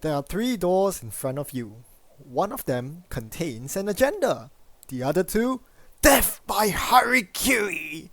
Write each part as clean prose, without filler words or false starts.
There are three doors in front of you. One of them contains an agenda. The other two, death by Harikiri!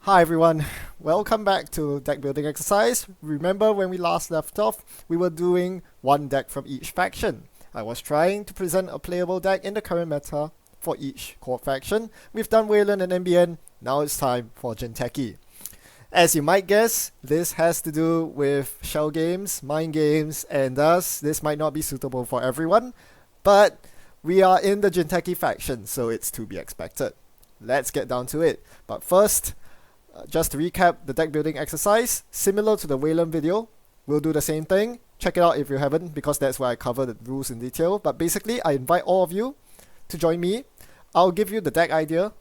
Hi everyone, welcome back to deck building exercise. Remember when we last left off, we were doing one deck from each faction. I was trying to present a playable deck in the current meta for each core faction. We've done Wayland and NBN, now it's time for Jinteki. As you might guess, this has to do with shell games, mind games, and thus this might not be suitable for everyone, but we are in the Jinteki faction, so it's to be expected. Let's get down to it. But first, just to recap the deck building exercise, similar to the Wayland video, we'll do the same thing. Check it out if you haven't, because that's where I cover the rules in detail. But basically, I invite all of you to join me. I'll give you the deck idea.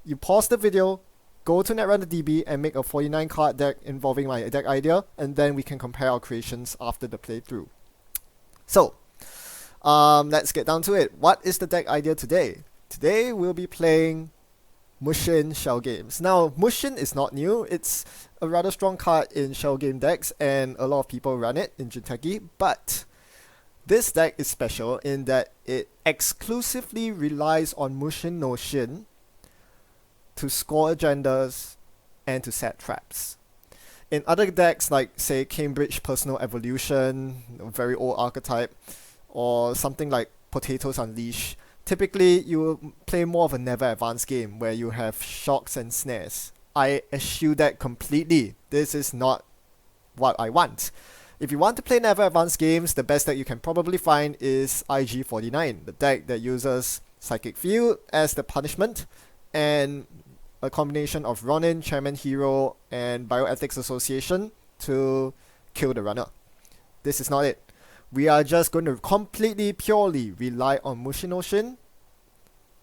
You pause the video, go to Netrunner DB and make a 49 card deck involving my deck idea, and then we can compare our creations after the playthrough. So, let's get down to it. What is the deck idea today? Today we'll be playing Mushin shell games. Now, Mushin is not new. It's a rather strong card in shell game decks, and a lot of people run it in Jinteki, but this deck is special in that it exclusively relies on Mushin no Shin to score agendas and to set traps. In other decks like say Cambridge Personal Evolution, a very old archetype, or something like Potatoes Unleashed, typically you play more of a never advance game where you have shocks and snares. I eschew that completely. This is not what I want. If you want to play never advance games, the best deck you can probably find is IG49, the deck that uses Psychic Field as the punishment, and a combination of Ronin, Chairman Hero, and Bioethics Association to kill the runner. This is not it. We are just going to completely, purely rely on Mushin no Shin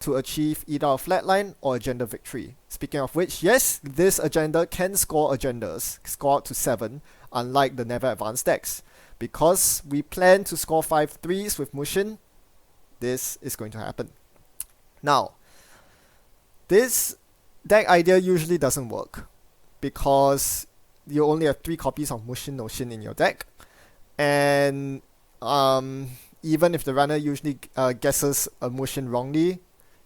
to achieve either a flatline or agenda victory. Speaking of which, yes, this agenda can score agendas, score up to 7, unlike the never advanced decks. Because we plan to score 5 threes with Mushin, this is going to happen. Now, this deck idea usually doesn't work because you only have 3 copies of Mushin no Shin in your deck, and even if the runner usually guesses a Mushin wrongly,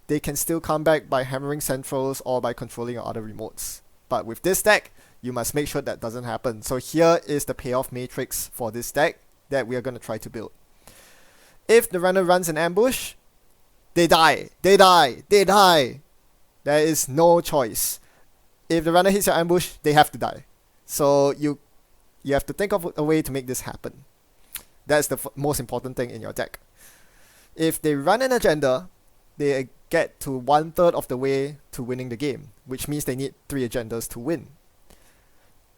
they can still come back by hammering centrals or by controlling your other remotes. But with this deck, you must make sure that doesn't happen. So here is the payoff matrix for this deck that we are going to try to build. If the runner runs an ambush, they die. There is no choice. If the runner hits your ambush, they have to die. So you have to think of a way to make this happen. That's the most important thing in your deck. If they run an agenda, they get to 1/3 of the way to winning the game, which means they need 3 agendas to win.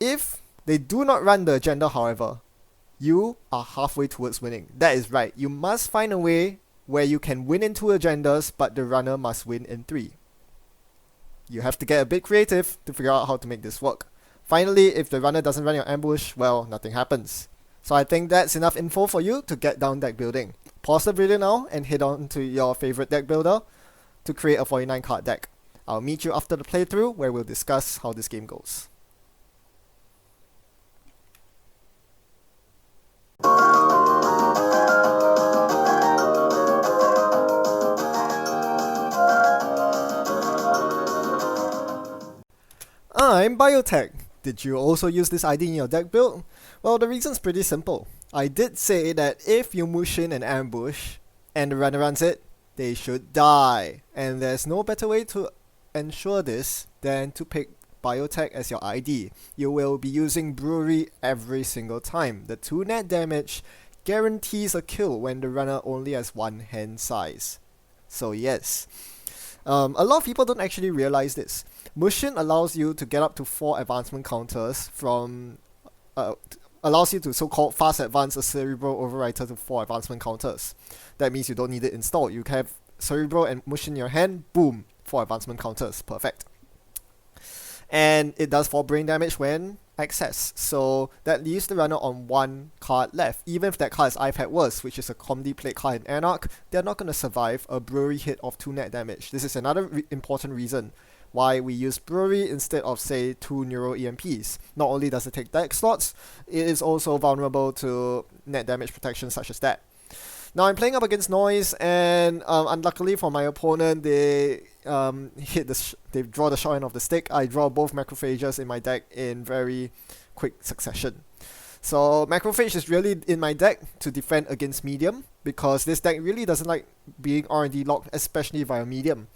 If they do not run the agenda, however, you are halfway towards winning. That is right. You must find a way where you can win in 2 agendas, but the runner must win in 3. You have to get a bit creative to figure out how to make this work. Finally, if the runner doesn't run your ambush, well, nothing happens. So I think that's enough info for you to get down deck building. Pause the video now and head on to your favorite deck builder to create a 49 card deck. I'll meet you after the playthrough where we'll discuss how this game goes. I'm Biotech. Did you also use this ID in your deck build? Well, the reason's pretty simple. I did say that if you Mushin an ambush and the runner runs it, they should die. And there's no better way to ensure this than to pick Biotech as your ID. You will be using Brewery every single time. The 2 net damage guarantees a kill when the runner only has 1 hand size. So yes. A lot of people don't actually realize this. Mushin allows you to get up to 4 advancement counters from allows you to so-called fast advance a Cerebral Overwriter to 4 advancement counters. That means you don't need it installed. You can have Cerebral and Mushin in your hand, boom, 4 advancement counters, perfect. And it does 4 brain damage when access, so that leaves the runner on 1 card left. Even if that card is I've Had Worse, which is a comedy plate card in Anarch, they're not going to survive a Brewery hit of 2 net damage. This is another important reason. why we use Brewery instead of, say, 2 Neuro EMPs. Not only does it take deck slots, it is also vulnerable to net damage protection such as that. Now I'm playing up against Noise, and unluckily for my opponent, they they draw the short end of the stick. I draw both Macrophages in my deck in very quick succession. So Macrophage is really in my deck to defend against Medium, because this deck really doesn't like being R&D locked, especially via Medium.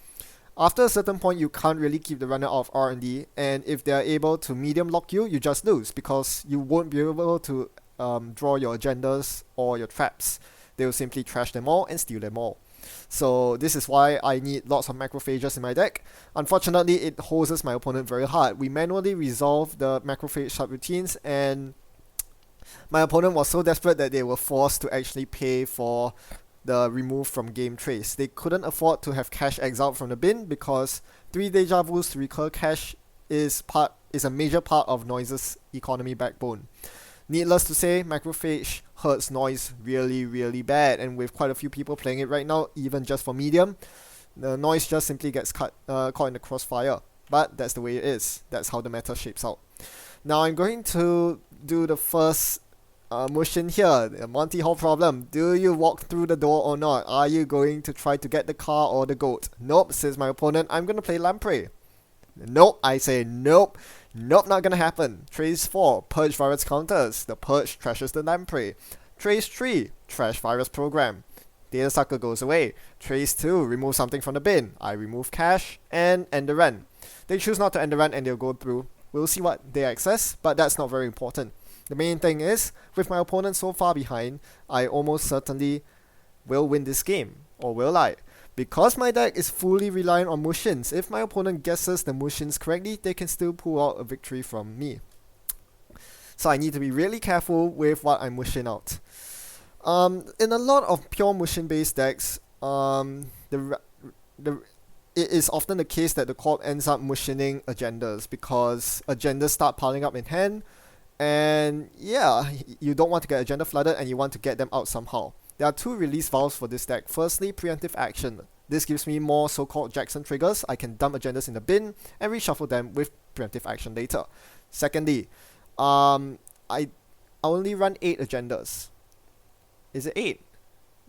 After a certain point, you can't really keep the runner out of R&D, and if they are able to Medium lock you, you just lose, because you won't be able to draw your agendas or your traps. They will simply trash them all and steal them all. So this is why I need lots of Macrophages in my deck. Unfortunately, it hoses my opponent very hard. We manually resolve the Macrophage subroutines, and my opponent was so desperate that they were forced to actually pay for the remove from game trace. They couldn't afford to have cash exiled from the bin, because 3 Deja Vus to recur cash is a major part of Noise's economy backbone. Needless to say, Macrophage hurts Noise really, really bad, and with quite a few people playing it right now, even just for Medium, the Noise just simply gets caught in the crossfire. But that's the way it is. That's how the meta shapes out. Now I'm going to do the first Mushin here, the Monty Hall problem. Do you walk through the door or not? Are you going to try to get the car or the goat? Nope, says my opponent. I'm going to play Lamprey. Nope, I say nope. Nope, not gonna happen. Trace 4, Purge Virus counters. The Purge trashes the Lamprey. Trace 3, Trash Virus program. Data Sucker goes away. Trace 2, remove something from the bin. I remove cash and end the run. They choose not to end the run and they'll go through. We'll see what they access, but that's not very important. The main thing is, with my opponent so far behind, I almost certainly will win this game. Or will I? Because my deck is fully reliant on Mushins, if my opponent guesses the Mushins correctly, they can still pull out a victory from me. So I need to be really careful with what I Mushin out. In a lot of pure Mushin based decks, it is often the case that the CORP ends up Mushining agendas, because agendas start piling up in hand, and yeah, you don't want to get agenda flooded and you want to get them out somehow. There are 2 release valves for this deck. Firstly, preemptive action. This gives me more so-called Jackson triggers. I can dump agendas in the bin and reshuffle them with preemptive action later. Secondly, I only run 8 agendas. Is it 8?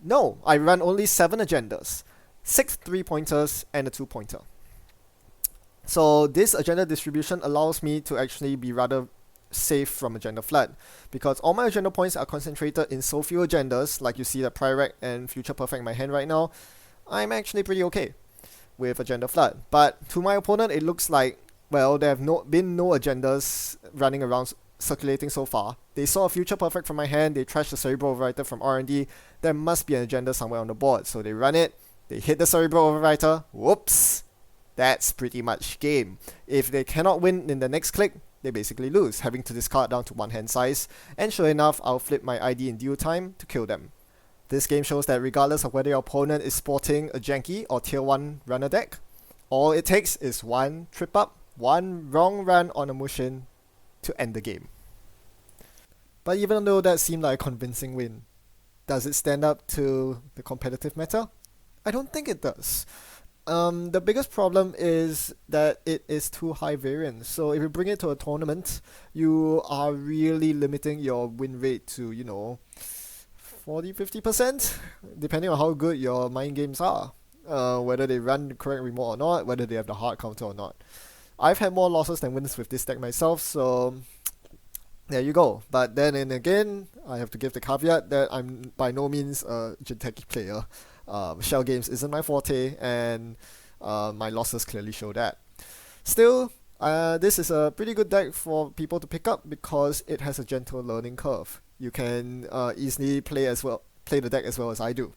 No, I run only 7 agendas. 6 3-pointers and a 2-pointer. So this agenda distribution allows me to actually be rather safe from agenda flood, because all my agenda points are concentrated in so few agendas, like you see the Pyrrhec and Future Perfect in my hand right now. I'm actually pretty okay with agenda flood. But to my opponent, it looks like, well, there have been no agendas running around circulating so far. They saw a Future Perfect from my hand, they trashed the Cerebral Overwriter from R&D, there must be an agenda somewhere on the board, so they run it, they hit the Cerebral Overwriter, whoops, that's pretty much game. If they cannot win in the next click, they basically lose, having to discard down to 1 hand size, and sure enough, I'll flip my ID in due time to kill them. This game shows that regardless of whether your opponent is sporting a janky or tier 1 runner deck, all it takes is 1 trip up, 1 wrong run on a Mushin to end the game. But even though that seemed like a convincing win, does it stand up to the competitive meta? I don't think it does. The biggest problem is that it is too high variance. So if you bring it to a tournament, you are really limiting your win rate to, 40-50%, depending on how good your mind games are. Whether they run the correct remote or not, whether they have the hard counter or not. I've had more losses than wins with this deck myself, so there you go. But then and again, I have to give the caveat that I'm by no means a Jinteki player. Shell games isn't my forte, and my losses clearly show that. Still, this is a pretty good deck for people to pick up because it has a gentle learning curve. You can easily play the deck as well as I do.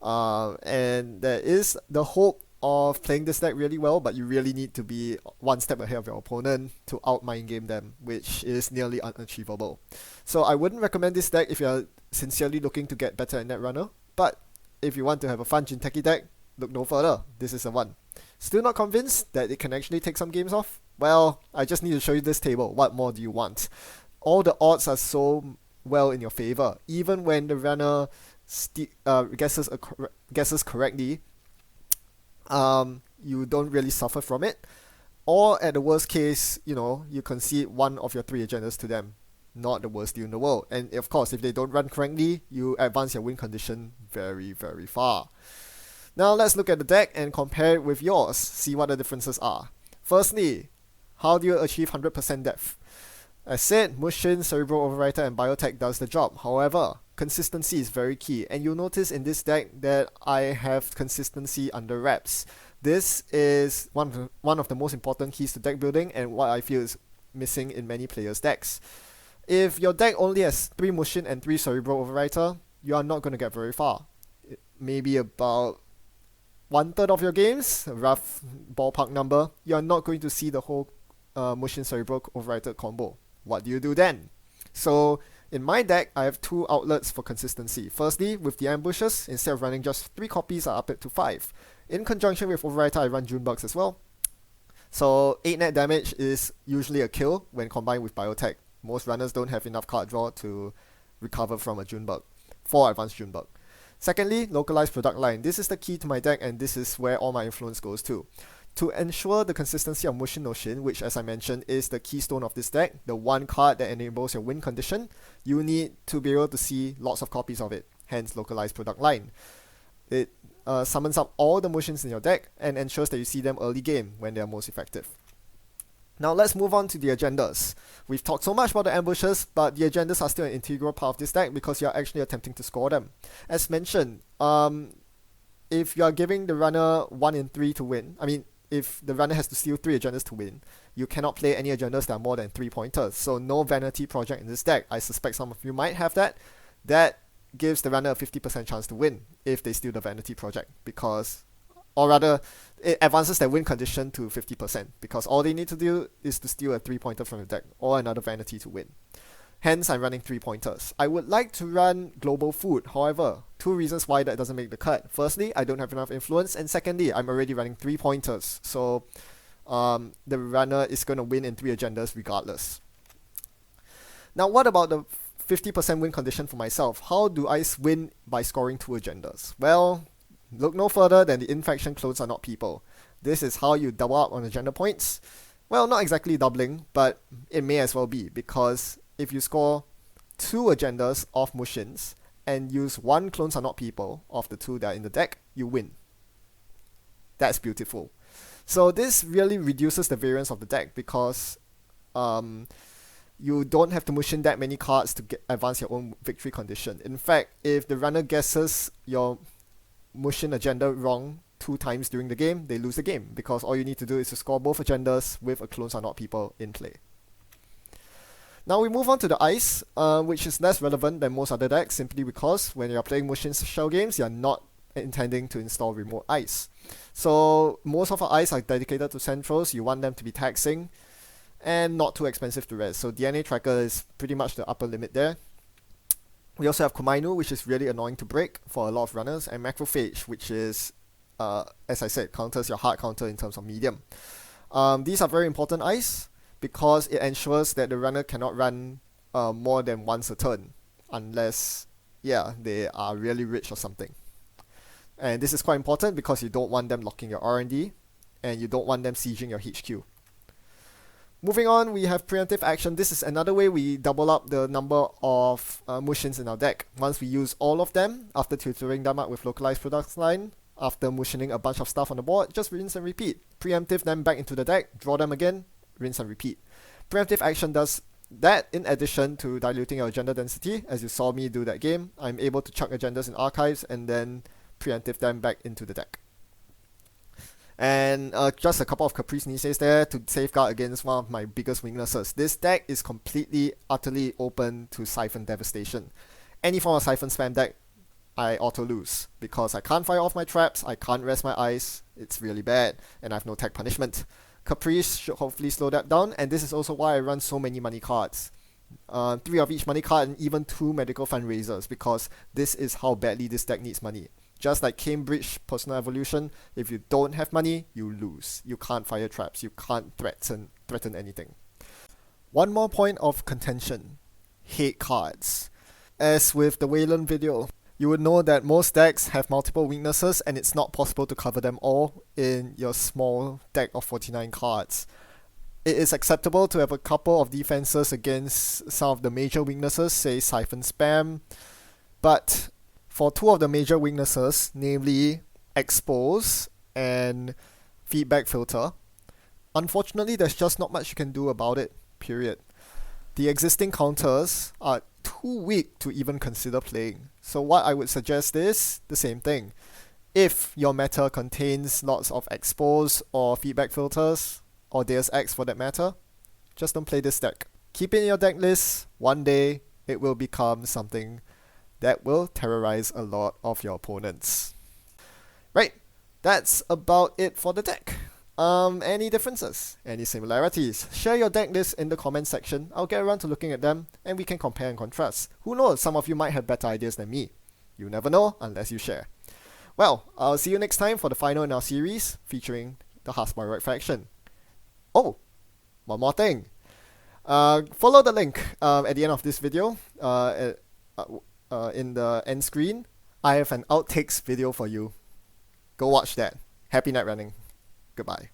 And there is the hope of playing this deck really well, but you really need to be 1 step ahead of your opponent to out-mind game them, which is nearly unachievable. So I wouldn't recommend this deck if you're sincerely looking to get better at Netrunner, but if you want to have a fun Jinteki deck, look no further. This is the one. Still not convinced that it can actually take some games off? Well, I just need to show you this table. What more do you want? All the odds are so well in your favor. Even when the runner guesses correctly, you don't really suffer from it. Or at the worst case, you concede one of your 3 agendas to them. Not the worst deal in the world. And of course, if they don't run correctly, you advance your win condition very, very far. Now let's look at the deck and compare it with yours, see what the differences are. Firstly, how do you achieve 100% depth? As said, Mushin, Cerebral Overwriter, and Biotech does the job. However, consistency is very key, and you'll notice in this deck that I have consistency under wraps. This is one of the most important keys to deck building, and what I feel is missing in many players' decks. If your deck only has 3 Mushin and 3 Cerebral Overwriter, you are not going to get very far. Maybe about 1/3 of your games, a rough ballpark number, you are not going to see the whole Mushin Cerebral Overwriter combo. What do you do then? So in my deck, I have 2 outlets for consistency. Firstly, with the ambushes, instead of running just 3 copies, I up it to 5. In conjunction with Overwriter, I run Junebugs as well. So 8 net damage is usually a kill when combined with Biotech. Most runners don't have enough card draw to recover from a Junebug, for advanced Junebug. Secondly, localized product line. This is the key to my deck, and this is where all my influence goes to. To ensure the consistency of Mushin no Shin, which as I mentioned is the keystone of this deck, the one card that enables your win condition, you need to be able to see lots of copies of it, hence localized product line. It summons up all the Mushins in your deck and ensures that you see them early game when they are most effective. Now let's move on to the agendas. We've talked so much about the ambushes, but the agendas are still an integral part of this deck because you're actually attempting to score them. As mentioned, if you're giving the runner 1 in 3 to win, if the runner has to steal 3 agendas to win, you cannot play any agendas that are more than 3 pointers. So no vanity project in this deck. I suspect some of you might have that. That gives the runner a 50% chance to win if they steal the vanity project, or rather, it advances their win condition to 50% because all they need to do is to steal a 3-pointer from the deck or another vanity to win. Hence, I'm running 3 pointers. I would like to run Global Food, however, 2 reasons why that doesn't make the cut. Firstly, I don't have enough influence, and secondly, I'm already running 3 pointers, so the runner is going to win in 3 agendas regardless. Now, what about the 50% win condition for myself? How do I win by scoring 2 agendas? Well, look no further than the Infection Clones Are Not People. This is how you double up on agenda points. Well, not exactly doubling, but it may as well be, because if you score 2 agendas of Mushins and use 1 Clones Are Not People of the 2 that are in the deck, you win. That's beautiful. So this really reduces the variance of the deck because you don't have to Mushin that many cards to advance your own victory condition. In fact, if the runner guesses your Mushin agenda wrong 2 times during the game, they lose the game because all you need to do is to score both agendas with a Clones Are Not People in play. Now we move on to the ice, which is less relevant than most other decks simply because when you're playing Mushin shell games, you're not intending to install remote ice. So most of our ice are dedicated to centrals. You want them to be taxing and not too expensive to res. So DNA Tracker is pretty much the upper limit there. We also have Kumainu, which is really annoying to break for a lot of runners, and Macrophage, which is, as I said, counters your hard counter in terms of medium. These are very important ice because it ensures that the runner cannot run more than once a turn, unless, they are really rich or something. And this is quite important because you don't want them locking your R&D, and you don't want them sieging your HQ. Moving on, we have Preemptive Action. This is another way we double up the number of Mushins in our deck. Once we use all of them, after tutoring them up with Localized Products line, after Mushining a bunch of stuff on the board, just rinse and repeat. Preemptive them back into the deck, draw them again, rinse and repeat. Preemptive Action does that in addition to diluting your agenda density. As you saw me do that game, I'm able to chuck agendas in archives and then preemptive them back into the deck. And just a couple of Caprice Niseis there to safeguard against one of my biggest weaknesses. This deck is completely, utterly open to Siphon Devastation. Any form of Siphon spam deck, I auto-lose. Because I can't fire off my traps, I can't rest my ice, it's really bad, and I have no tech punishment. Caprice should hopefully slow that down, and this is also why I run so many money cards. 3 of each money card and even 2 medical fundraisers, because this is how badly this deck needs money. Just like Cambridge Personal Evolution, if you don't have money, you lose. You can't fire traps, you can't threaten anything. One more point of contention. Hate cards. As with the Wayland video, you would know that most decks have multiple weaknesses and it's not possible to cover them all in your small deck of 49 cards. It is acceptable to have a couple of defenses against some of the major weaknesses, say Siphon Spam, but for two of the major weaknesses, namely Expose and Feedback Filter, unfortunately there's just not much you can do about it, period. The existing counters are too weak to even consider playing. So what I would suggest is the same thing. If your meta contains lots of Expose or Feedback Filters, or Deus Ex for that matter, just don't play this deck. Keep it in your deck list. One day it will become something that will terrorize a lot of your opponents. Right, that's about it for the deck. Any differences? Any similarities? Share your deck list in the comment section. I'll get around to looking at them and we can compare and contrast. Who knows, some of you might have better ideas than me. You never know unless you share. Well, I'll see you next time for the final in our series featuring the Hasborough faction. Oh, one more thing. Follow the link at the end of this video. In the end screen, I have an outtakes video for you. Go watch that. Happy night running. Goodbye.